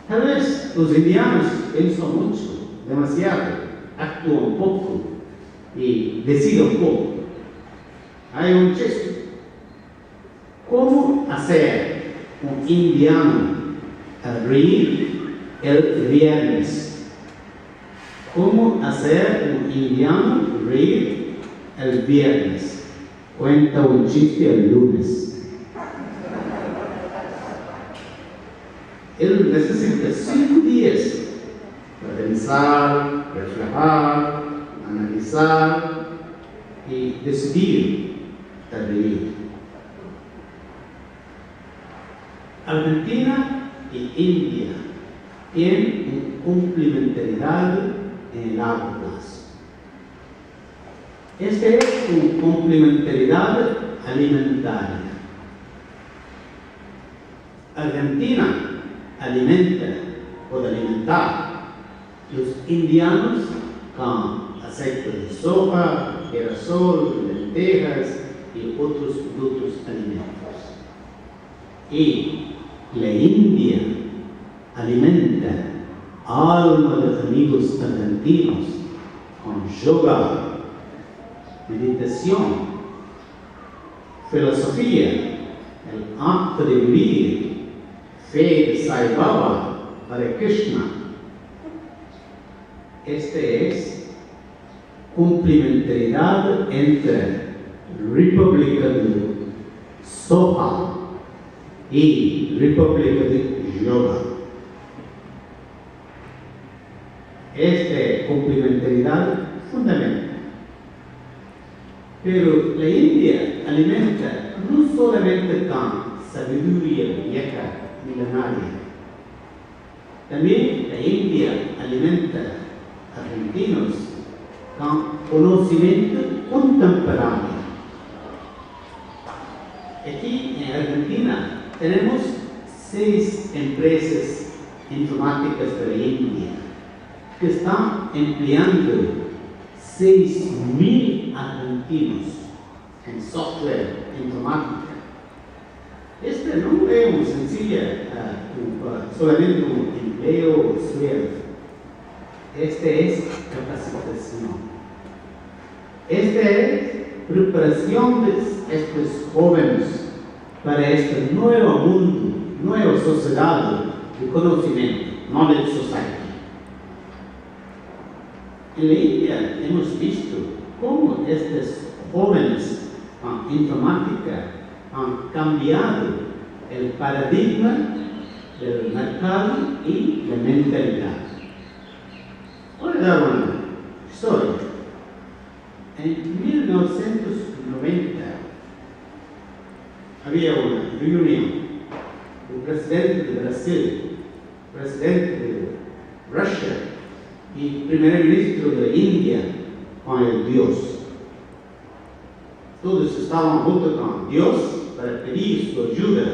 Tal vez los indianos piensan mucho, demasiado, actúan poco y deciden poco. Hay un chiste. ¿Cómo hacer un indiano reír el viernes? ¿Cómo hacer un indiano reír el viernes? Cuenta un chiste el lunes. Él necesita 5 días para pensar, reflejar, analizar y decidir reír. Argentina y India tienen una complementariedad en el largo plazo. Esta es una complementariedad alimentaria. Argentina puede alimentar los indianos con aceite de soja, girasol, lentejas y otros productos alimentarios. Y la India alimenta alma de amigos argentinos con yoga, meditación, filosofía, el arte de vivir, fe de Sai Baba para Krishna. Esta es complementariedad entre República de Soya y República de Yoga. Esta complementariedad fundamental. Pero la India alimenta no solamente con sabiduría vieja milenaria, también la India alimenta argentinos con conocimiento contemporáneo. Aquí en Argentina tenemos 6 empresas informáticas de la India que están empleando 6.000 argentinos en software informática. Esta no es una sencilla, solamente un empleo sueldo. Esta es capacitación. Esta es preparación de estos jóvenes para este nuevo mundo, nueva sociedad de conocimiento, knowledge society. En la India hemos visto cómo estos jóvenes en informática han cambiado el paradigma del mercado y la mentalidad. Voy a dar una historia. En 1990 había una reunión del presidente de Brasil, presidente de Rusia y primer ministro de India con el Dios. Todos estaban junto con Dios para pedir su ayuda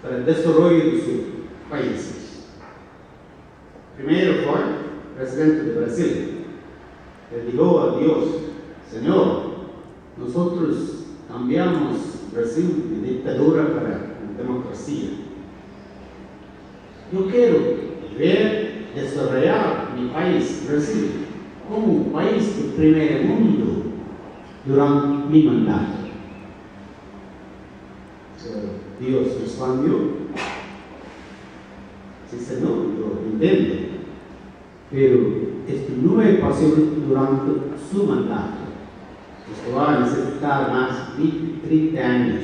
para el desarrollo de sus países. Primero fue el presidente de Brasil. Le dijo a Dios: Señor, nosotros cambiamos Brasil de dictadura para democracia. Yo quiero ver desarrollar mi país, Brasil, como un país de primer mundo durante mi mandato. Dios respondió: sí, Señor, yo entiendo, pero esto no es posible durante su mandato. Esto va a necesitar más de 30 años.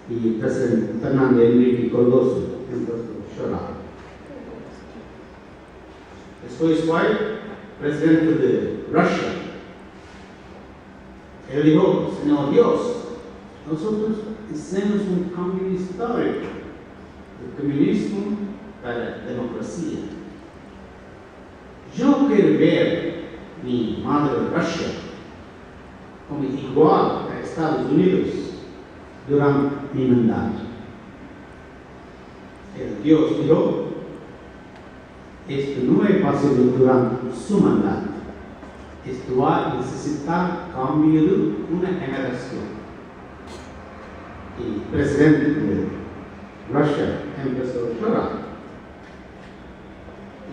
Y el presidente Fernando Henrique Cardoso empezó a llorar. Después fue presidente de Rusia. Él dijo: Señor Dios, nosotros hacemos un cambio histórico del comunismo para la democracia. Yo quiero ver mi madre Rusia como igual a Estados Unidos durante mi mandato. El Dios dijo: esto no es posible durante su mandato. Esto va a necesitar cambio de una generación. Y el presidente de Rusia empezó a llorar.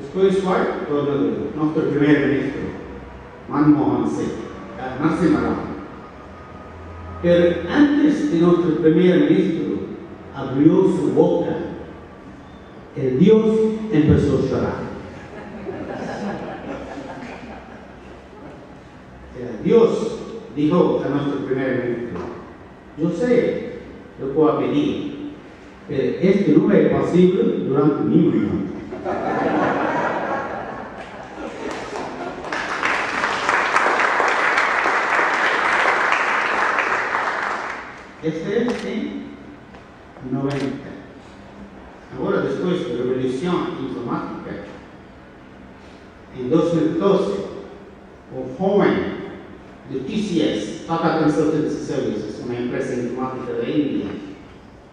Después fue todo nuestro primer ministro, Manmohan Singh, Narasimha Rao. Pero antes de nuestro primer ministro abrió su boca, el Dios empezó a llorar. Dios dijo a nuestro primer ministro: yo sé lo que voy a pedir, pero esto no es posible durante mi mandato. Este es en 90. Ahora, después de la revolución informática, en 2012, un joven de TCS, Tata Consultancy Services, una empresa informática de India,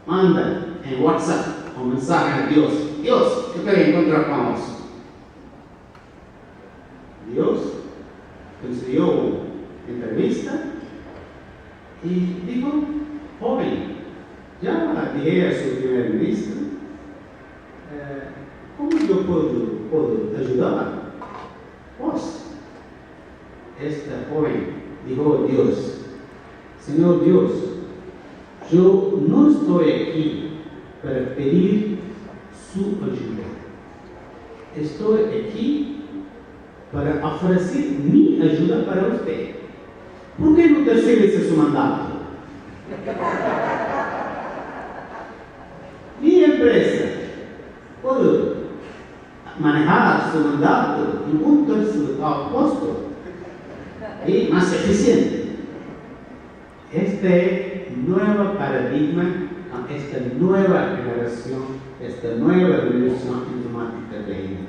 manda en WhatsApp un mensaje a Dios: Dios, yo quería encontrar con vos. Dios consiguió una entrevista y dijo: joven, ya dije a su primer ministro, ¿cómo yo puedo ayudar? Vos. Este joven dijo a Dios: Señor Dios, yo no estoy aquí para pedir su ayuda. Estoy aquí para ofrecer mi ayuda para usted. ¿Por qué no terceriza su mandato? Mi empresa puede manejar su mandato en un tercio de cada costo y más eficiente. Este nuevo paradigma, esta nueva generación, esta nueva revolución informática de India.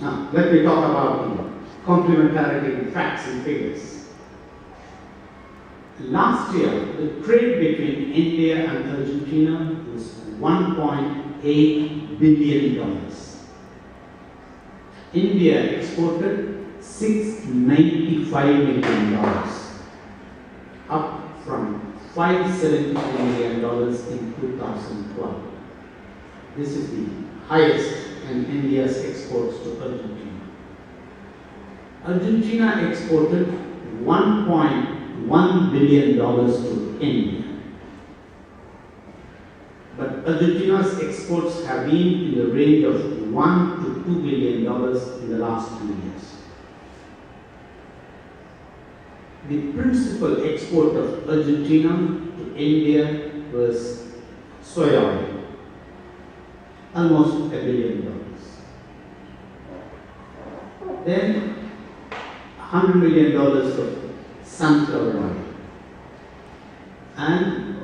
Now, let me talk about complementarity in facts and figures. Last year, the trade between India and Argentina was $1.8 billion. India exported $695 million, up from $573 million in 2012. This is the highest in India's exports to Argentina. Argentina exported $1.1 billion to India. But Argentina's exports have been in the range of $1 to $2 billion in the last 2 years. The principal export of Argentina to India was soya oil, almost $1 billion. Then $100 million of sunflower oil and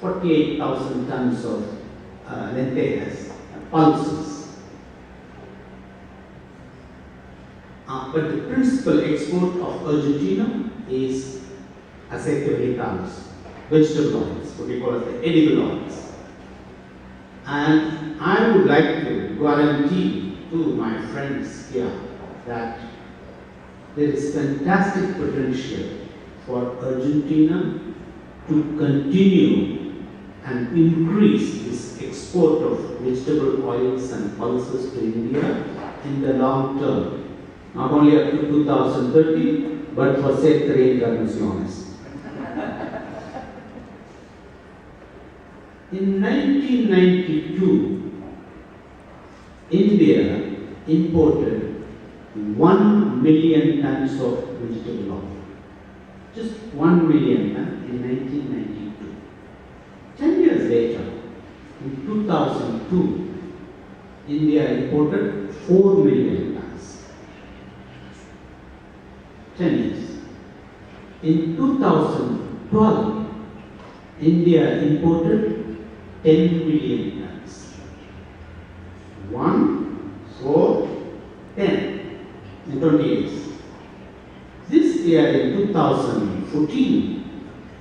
48,000 tons of lentejas, pulses. But the principal export of Argentina is aceite vegetales, vegetable oils, what we call as the edible oils. And I would like to guarantee to my friends here that there is fantastic potential for Argentina to continue and increase this export of vegetable oils and pulses to India in the long term, not only up to 2030, but for set reincarnaciones. In 1992, India imported 1 million tons of vegetable oil. Just 1 million tons in 1992. 10 years later, in 2002, India imported 4 million tons. 10 years. In 2012, India imported 10 million tons. 1, 4, 10 in 20 years. This year in 2014,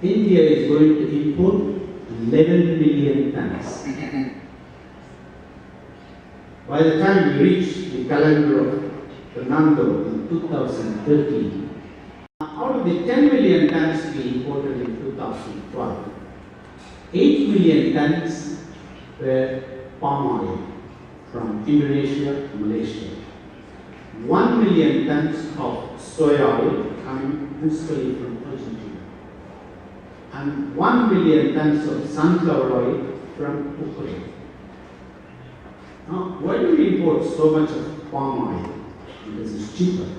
India is going to import 11 million tons. By the time we reach the calendar of Fernando in 2013, out of the 10 million tons we imported in 2012, 8 million tons were palm oil from Indonesia, Malaysia. 1 million tons of soya oil coming principally from Argentina. And 1 million tons of sunflower oil from Ukraine. Now, why do we import so much of palm oil? Because it's cheaper.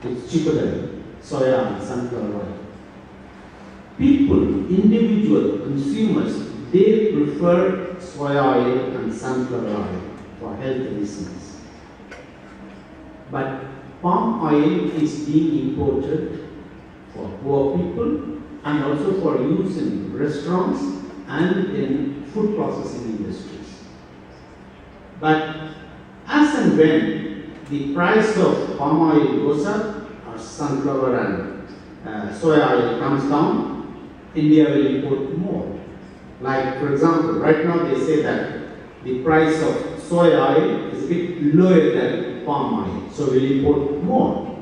It's cheaper than soya and sunflower oil. People, individual consumers, they prefer soya oil and sunflower oil for health reasons. But palm oil is being imported for poor people and also for use in restaurants and in food processing industries. But as and when the price of palm oil goes up, or sunflower and soya oil comes down, India will import more. Like, for example, right now they say that the price of soya oil is a bit lower than palm oil, so we'll import more.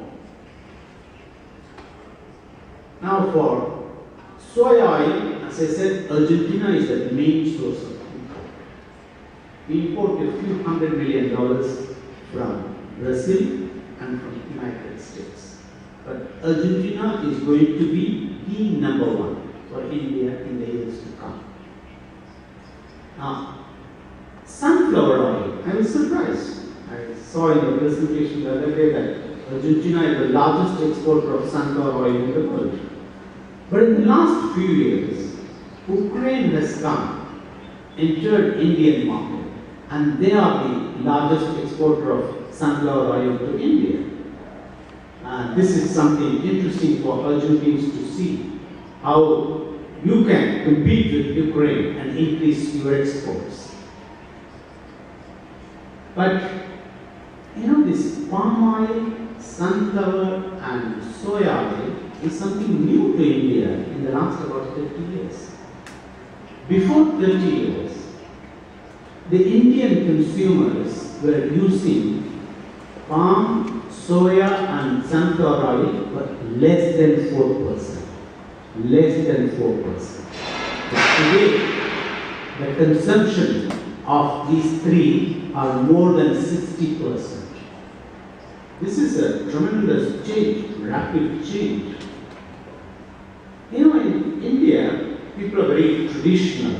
Now for soya oil, as I said, Argentina is the main source of import. We import a few $100 million from Brazil and from the United States. But Argentina is going to be the number one for India in the years to come. Now, sunflower oil, I was surprised. I saw in the presentation the other day that Argentina is the largest exporter of sunflower oil in the world. But in the last few years, Ukraine has come, entered Indian market, and they are the largest exporter of sunflower oil to India. This is something interesting for Argentines to see, how you can compete with Ukraine and increase your exports. But this palm oil, sunflower and soya oil is something new to India in the last about 30 years. Before 30 years, the Indian consumers were using palm, soya and sunflower oil but less than 4%. Less than 4%. But today, the consumption of these three are more than 60%. This is a tremendous change, rapid change. In India, people are very traditional.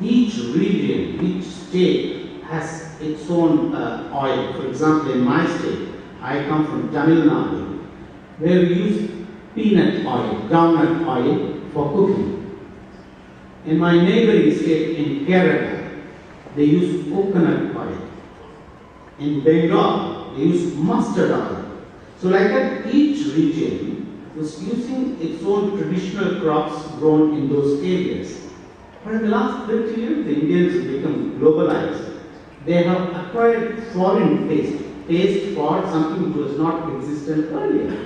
Each region, each state has its own oil. For example, in my state, I come from Tamil Nadu, where we use peanut oil, groundnut oil for cooking. In my neighboring state, in Kerala, they use coconut oil. In Bengal, they use mustard oil. So like that, each region was using its own traditional crops grown in those areas. But in the last 30 years, the Indians have become globalized. They have acquired foreign taste for something which was not existent earlier.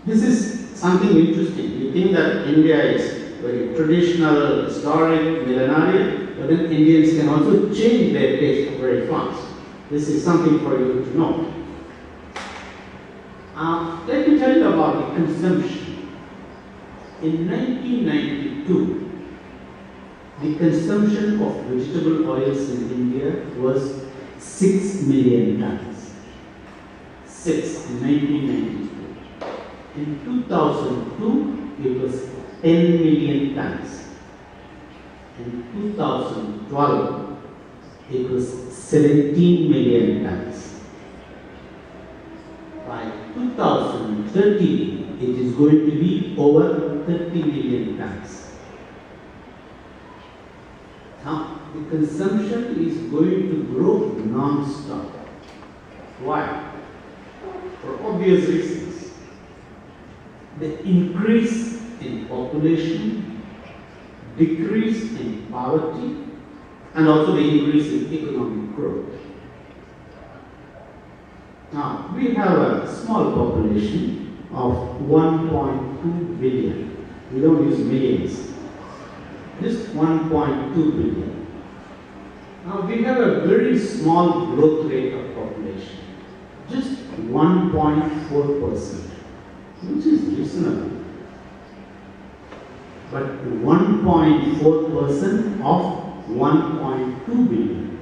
This is something interesting. We think that India is very traditional, historic, millenarian, but then Indians can also change their taste very fast. This is something for you to know. Let me tell you about the consumption. In 1992, the consumption of vegetable oils in India was 6 million tons. 6 in 1992. In 2002, it was 10 million tons. In 2012, it was 17 million tons. By 2030, it is going to be over 30 million tons. Now, the consumption is going to grow non-stop. Why? For obvious reasons. The increase in population, decrease in poverty, and also the increase in economic growth. Now, we have a small population of 1.2 billion. We don't use millions. Just 1.2 billion. Now, we have a very small growth rate of population. Just 1.4%, which is reasonable. but 1.4% of 1.2 billion,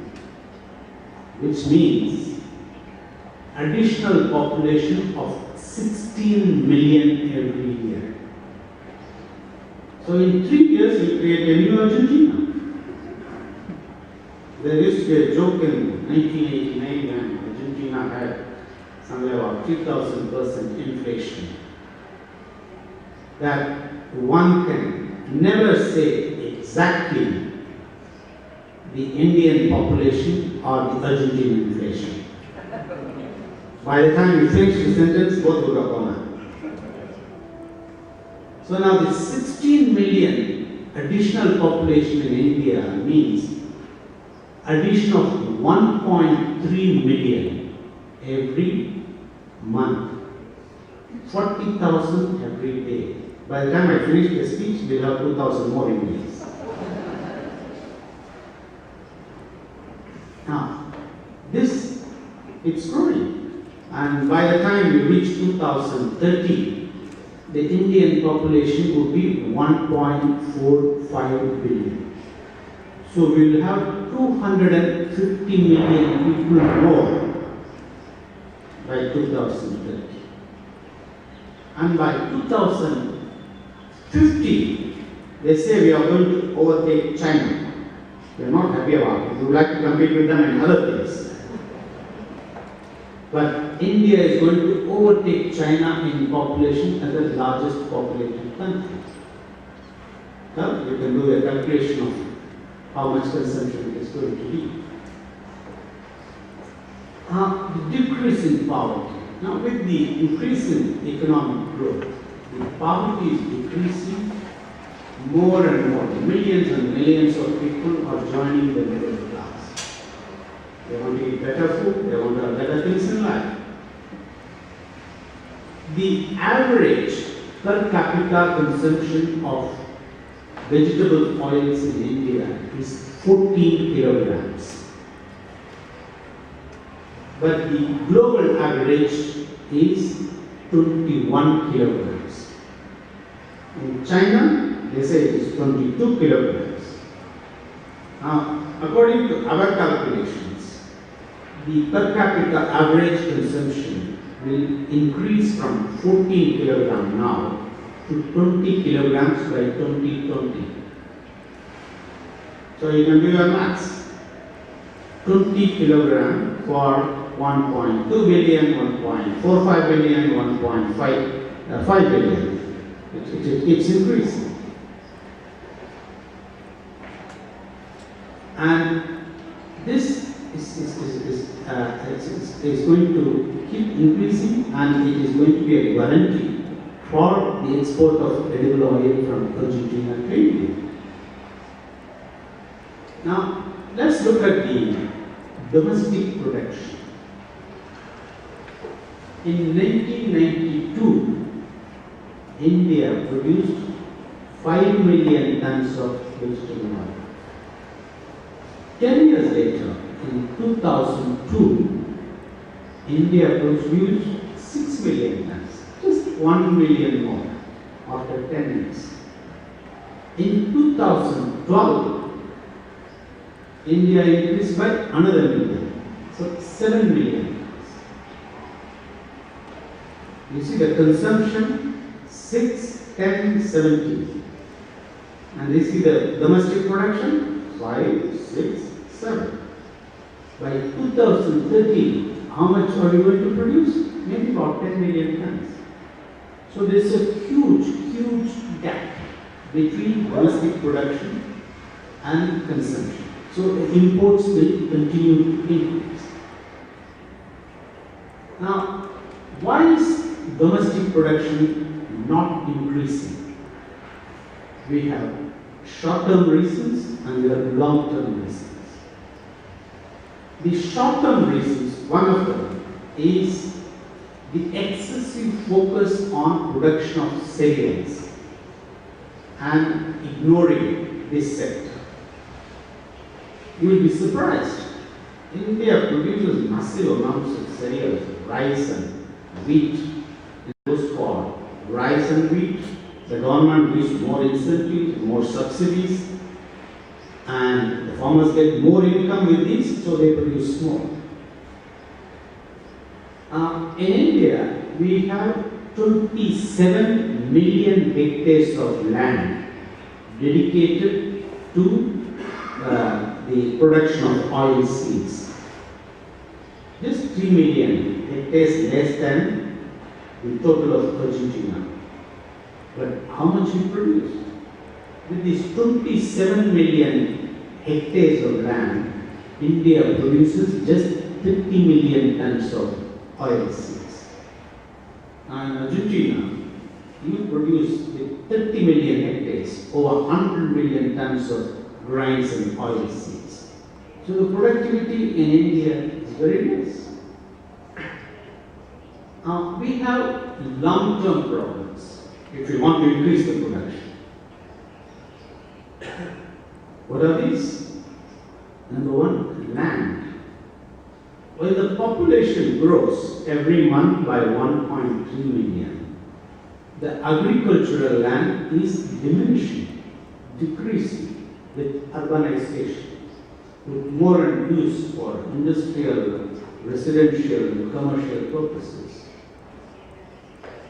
which means additional population of 16 million every year. So in 3 years we create a new Argentina. There used to be a joke in 1989 when Argentina had somewhere about 3,000% inflation, that one can never say exactly the Indian population or the Argentine inflation. By the time you finish the sentence, both would have gone out. So now the 16 million additional population in India means addition of 1.3 million every month, 40,000 every day. By the time I finish the speech, we'll have 2,000 more Indians. Now, it's growing. And by the time we reach 2030, the Indian population would be 1.45 billion. So we will have 250 million people more by 2030. And by 2050, they say we are going to overtake China. We are not happy about it. We would like to compete with them in other things. But India is going to overtake China in population as the largest populated country. Now, you can do a calculation of how much consumption it is going to be. The decrease in poverty. Now, with the increase in economic growth, the poverty is decreasing more and more. Millions and millions of people are joining the middle class. They want to eat better food, they want to have better things in life. The average per capita consumption of vegetable oils in India is 14 kilograms. But the global average is 21 kilograms. In China, they say it is 22 kilograms. Now, according to our calculations, the per capita average consumption will increase from 14 kilograms now to 20 kilograms by 2020. So you can do your maths. 20 kilograms for 1.2 billion, 1.45 billion, 1.5 billion. It keeps increasing. And this is going to keep increasing, and it is going to be a guarantee for the export of edible oil from Argentina to India. Now, let's look at the domestic production. In 1992, India produced 5 million tons of vegetable oil. 10 years later, in 2002, India produced 6 million tons, just 1 million more after 10 years. In 2012, India increased by another million, so 7 million tons. You see the consumption 6, 10, 17. And you see the domestic production 5, 6, 7. By 2030, how much are we going to produce? Maybe about 10 million tons. So there is a huge gap between domestic production and consumption. So imports will continue to increase. Now, why is domestic production not increasing? We have short-term reasons and we have long-term reasons. The short-term reasons, one of them is the excessive focus on production of cereals and ignoring this sector. You will be surprised. India produces massive amounts of cereals, rice and wheat. It goes for rice and wheat, The government gives more incentives, more subsidies, and the farmers get more income with this, so they produce more. In India, we have 27 million hectares of land dedicated to the production of oil seeds. Just 3 million hectares less than the total of Argentina. But how much we produce? With these 27 million hectares of land, India produces just 30 million tons of oil seeds. Now in Argentina, you produce with 30 million hectares over 100 million tons of grains and oil seeds. So the productivity in India is very less. We have long-term problems if we want to increase the production. What are these? Number one, land. When the population grows every month by 1.3 million, the agricultural land is diminishing, decreasing with urbanization, with more use for industrial, residential, and commercial purposes.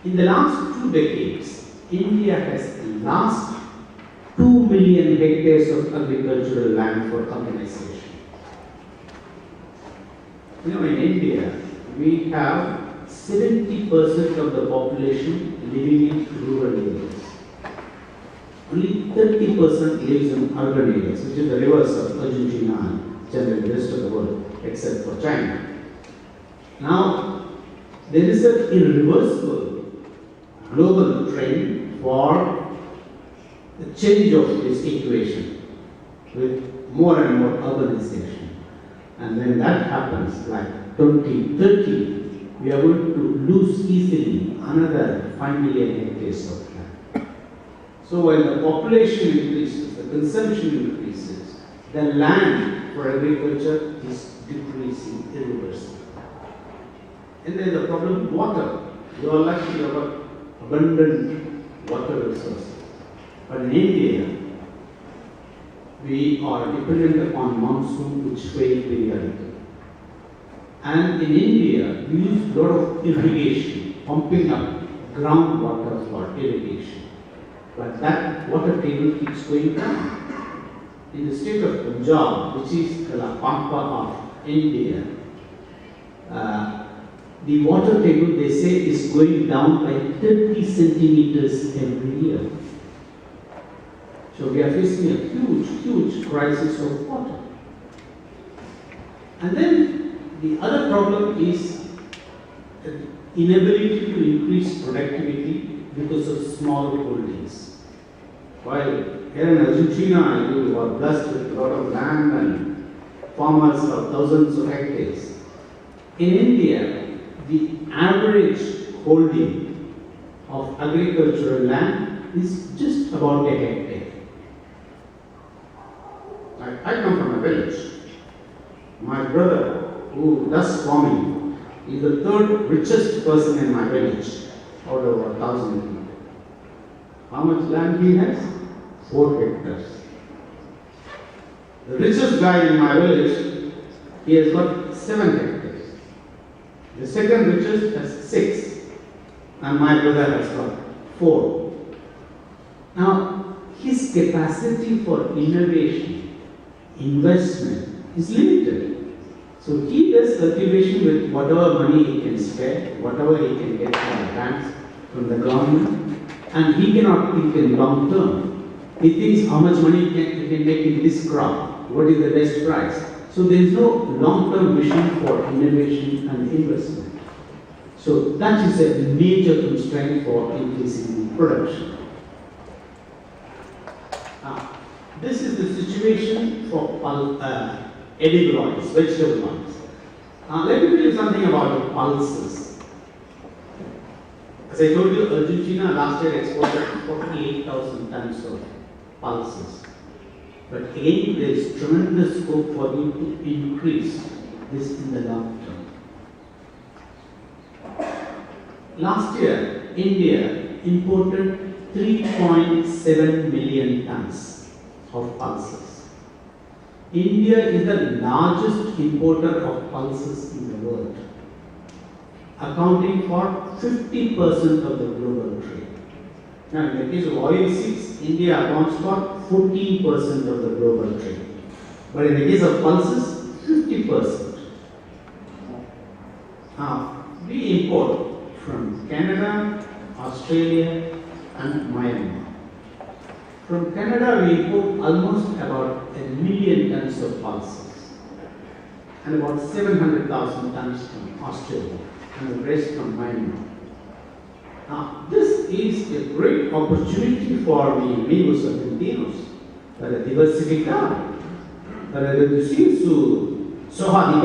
In the last 2 decades, India has lost 2 million hectares of agricultural land for urbanization. You know, in India, we have 70% of the population living in rural areas. Only 30% lives in urban areas, which is the reverse of Argentina and generally the rest of the world, except for China. Now, there is an irreversible global trend for the change of this equation with more and more urbanization. And when that happens, like 2030, we are going to lose easily another 5 million hectares of land. So while the population increases, the consumption increases, the land for agriculture is decreasing irreversibly. And then the problem, water. You are lucky you have abundant water resources. But in India, we are dependent upon monsoon, which fail periodically. And in India, we use a lot of irrigation, pumping up groundwater for irrigation. But that water table keeps going down. In the state of Punjab, which is the Pampa of India, the water table, they say, is going down by 30 centimeters every year. So we are facing a huge crisis of water. And then the other problem is the inability to increase productivity because of small holdings. While here in Argentina, you are blessed with a lot of land and farmers have thousands of hectares. In India, the average holding of agricultural land is just about a hectare. I come from a village. My brother, who does farming, is the third richest person in my village, out of 1,000 people. How much land he has? 4 hectares. The richest guy in my village, he has got 7 hectares. The second richest has 6, and my brother has got 4. Now, his capacity for innovation, investment is limited. So he does cultivation with whatever money he can spare, whatever he can get from the banks, from the government, and he cannot think in long term. He thinks how much money he can make in this crop, what is the best price. So there is no long-term vision for innovation and investment. So that is a major constraint for increasing the production. This is the situation for edible oils, vegetable oils. Let me tell you something about the pulses. As I told you, Argentina last year exported 48,000 tons of pulses. But again, there is tremendous scope for you to increase this in the long term. Last year, India imported 3.7 million tons of pulses. India is the largest importer of pulses in the world, accounting for 50% of the global trade. Now, in the case of oilseeds, India accounts for 14% of the global trade. But in the case of pulses, 50%. We import from Canada, Australia, and Myanmar. From Canada, we import almost about 1 million tons of pulses and about 700,000 tons from Australia and the rest from Myanmar. Now, this is a great opportunity for the amigos argentinos para diversificar, para reducir su soja